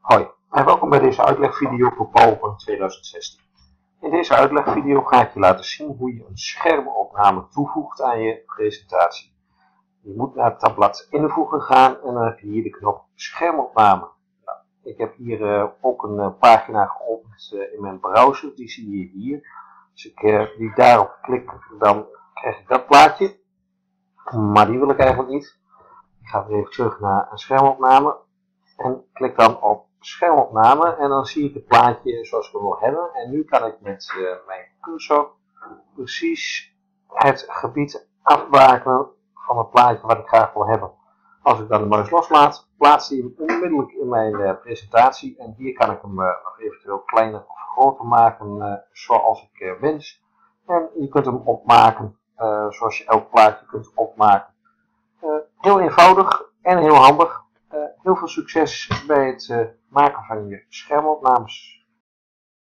Hoi en welkom bij deze uitlegvideo voor PowerPoint 2016. In deze uitlegvideo ga ik je laten zien hoe je een schermopname toevoegt aan je presentatie. Je moet naar het tabblad invoegen gaan en dan heb je hier de knop schermopname. Nou, ik heb hier ook een pagina geopend in mijn browser, die zie je hier. Als ik die daarop klik, dan krijg ik dat plaatje, maar die wil ik eigenlijk niet. Ik ga weer even terug naar een schermopname en klik dan op schermopname en dan zie ik het plaatje zoals ik het wil hebben. En nu kan ik met mijn cursor precies het gebied afbakenen van het plaatje wat ik graag wil hebben. Als ik dan de muis loslaat, plaatst hij hem onmiddellijk in mijn presentatie. En hier kan ik hem nog eventueel kleiner of groter maken zoals ik wens. En je kunt hem opmaken zoals je elk plaatje kunt opmaken. Heel eenvoudig en heel handig. Heel veel succes bij het maken van je schermopnames.